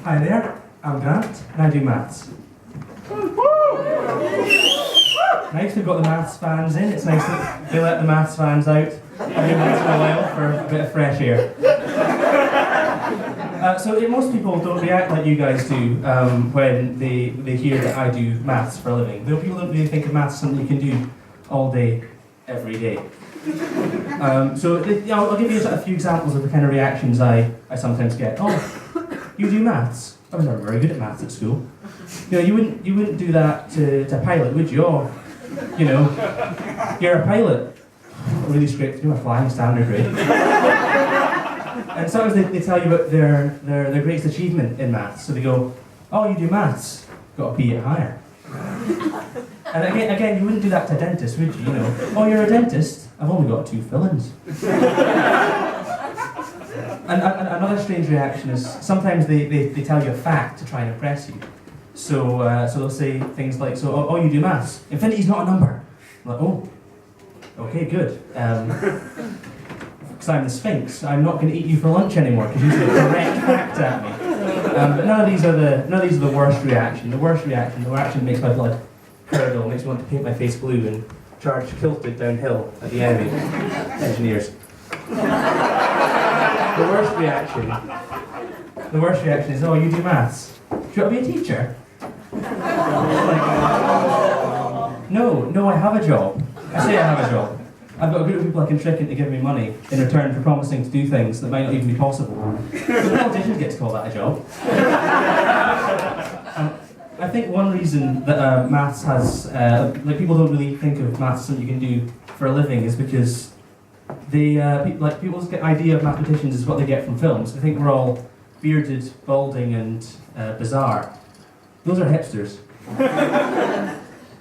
Hi there, I'm Grant, and I do maths. Nice, we've got the maths fans in. It's nice that they let the maths fans out every once in a while for a bit of fresh air. Most people don't react like you guys do when they hear that I do maths for a living. People don't really think of maths as something you can do all day, every day. I'll give you a few examples of the kind of reactions I sometimes get. Oh, you do maths? I was never very good at maths at school. You wouldn't do that to a pilot, would you? Oh, you're a pilot. Really scraped through my flying standard grade. And sometimes they tell you about their greatest achievement in maths. So they go, oh, you do maths? Got a B at higher. And again, you wouldn't do that to a dentist, would you? Oh, you're a dentist? I've only got 2 fillings. And another strange reaction is sometimes they tell you a fact to try and impress you. So they'll say things like, oh, you do maths? Infinity's not a number. I'm like, oh, okay, good. Because I'm the Sphinx, I'm not going to eat you for lunch anymore because you said a correct fact at me. But none of these are the worst reaction. The reaction makes my blood curdle, makes me want to paint my face blue and charge kilted downhill at the enemy engineers. The worst reaction is, oh, you do maths? Do you want to be a teacher? No, I have a job. I say I have a job. I've got a group of people I can trick into giving me money in return for promising to do things that might not even be possible. The politicians get to call that a job. I think one reason that maths has, people don't really think of maths as something you can do for a living is because people's idea of mathematicians is what they get from films. They think we're all bearded, balding, and bizarre. Those are hipsters.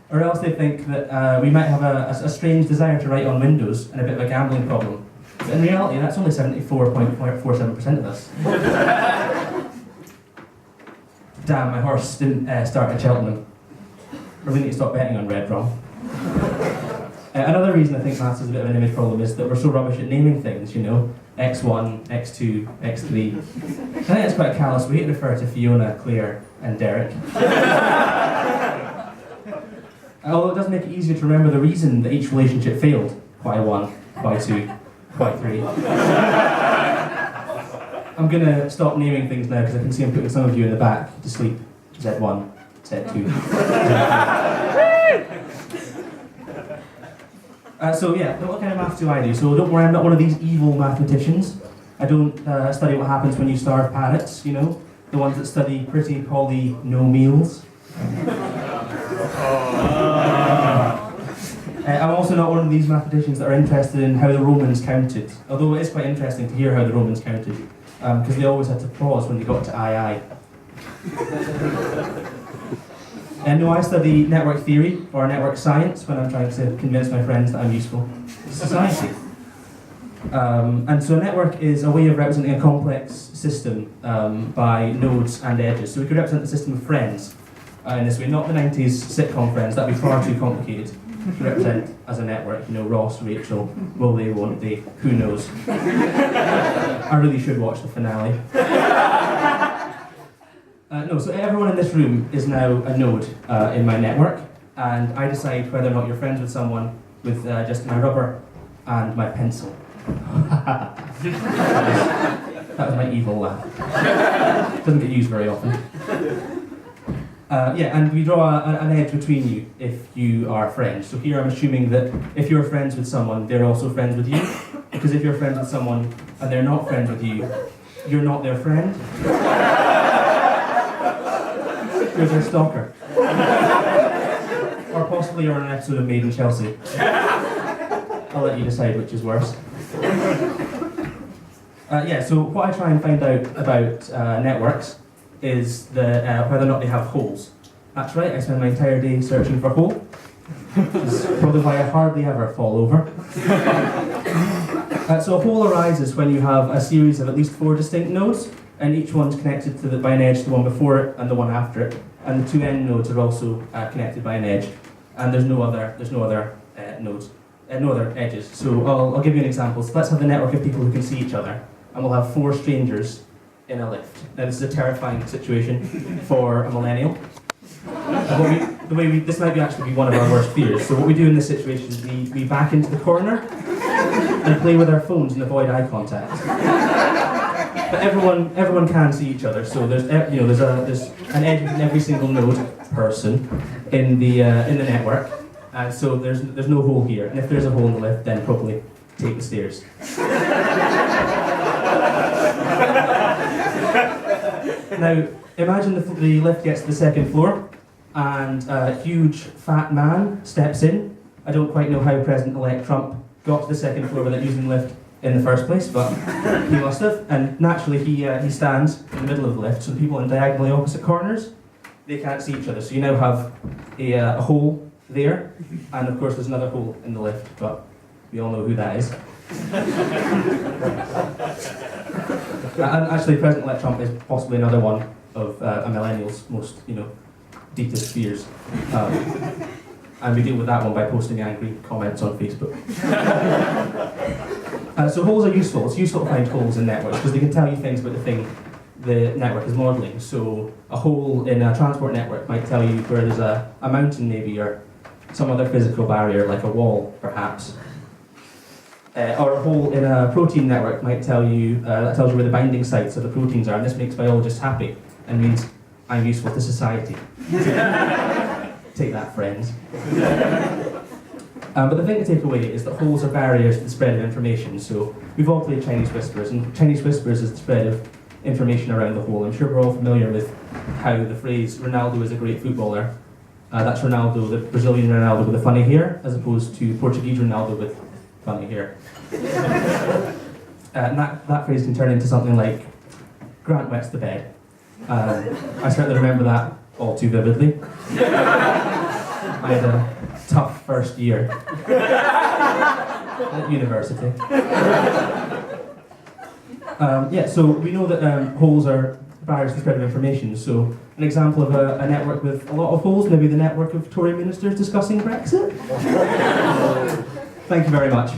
Or else they think that we might have a strange desire to write on windows and a bit of a gambling problem. But in reality, that's only 74.47% of us. Damn, my horse didn't start at Cheltenham. Really need to stop betting on red rum. Another reason I think maths is a bit of an image problem is that we're so rubbish at naming things, X1, X2, X3. I think that's quite a callous way to refer to Fiona, Claire, and Derek. Although it does make it easier to remember the reason that each relationship failed. Why 1, why 2, why 3. I'm going to stop naming things now because I can see I'm putting some of you in the back to sleep. Z1, Z2, Z3. What kind of maths do I do? So don't worry, I'm not one of these evil mathematicians. I don't study what happens when you starve parrots, the ones that study pretty polynomials. I'm also not one of these mathematicians that are interested in how the Romans counted, although it is quite interesting to hear how the Romans counted, because they always had to pause when they got to II. No, I study network theory or network science when I'm trying to convince my friends that I'm useful to society. And so a network is a way of representing a complex system by nodes and edges. So we could represent the system of friends in this way, not the 90s sitcom Friends, that'd be far too complicated to represent as a network. Ross, Rachel, will they, won't they, who knows. I really should watch the finale. So everyone in this room is now a node in my network, and I decide whether or not you're friends with someone with just my rubber and my pencil. That was my evil laugh. Doesn't get used very often. And we draw an edge between you if you are friends. So here I'm assuming that if you're friends with someone, they're also friends with you. Because if you're friends with someone and they're not friends with you, you're not their friend. You're their stalker. Or possibly you're on an episode of Made in Chelsea. I'll let you decide which is worse. So what I try and find out about networks is whether or not they have holes. That's right, I spend my entire day searching for a hole. It's probably why I hardly ever fall over. So a hole arises when you have a series of at least 4 distinct nodes, and each one's connected by an edge to the one before it and the one after it, and the 2 end nodes are also connected by an edge, and there's no other nodes, no other edges. So I'll give you an example. So let's have the network of people who can see each other, and we'll have 4 strangers in a lift. Now this is a terrifying situation for a millennial. This might actually be one of our worst fears. So what we do in this situation is we back into the corner and play with our phones and avoid eye contact. But everyone can see each other. So there's an edge in every single node person in the network. So there's no hole here. And if there's a hole in the lift, then probably take the stairs. Now, imagine the lift gets to the second floor, and a huge fat man steps in. I don't quite know how President-elect Trump got to the second floor without using the lift in the first place, but he must have. And naturally, he stands in the middle of the lift, so the people in diagonally opposite corners, they can't see each other. So you now have a hole there, and of course there's another hole in the lift, but we all know who that is. And actually, President-elect Trump is possibly another one of a millennial's most, deepest fears. And we deal with that one by posting angry comments on Facebook. So holes are useful. It's useful to find holes in networks because they can tell you things about the thing the network is modelling. So a hole in a transport network might tell you where there's a mountain maybe, or some other physical barrier like a wall perhaps. Or a hole in a protein network might tell you, that tells you where the binding sites of the proteins are, and this makes biologists happy and means I'm useful to society. Take that, friends. But the thing to take away is that holes are barriers to the spread of information. So we've all played Chinese Whispers, and Chinese Whispers is the spread of information around the hole. I'm sure we're all familiar with how the phrase Ronaldo is a great footballer. That's Ronaldo, the Brazilian Ronaldo with the funny hair, as opposed to Portuguese Ronaldo with funny hair. And that phrase can turn into something like, Grant wets the bed. I certainly remember that all too vividly. I had a tough first year at university. So we know that holes are barriers to the spread of information. So an example of a network with a lot of holes, maybe the network of Tory ministers discussing Brexit. Thank you very much.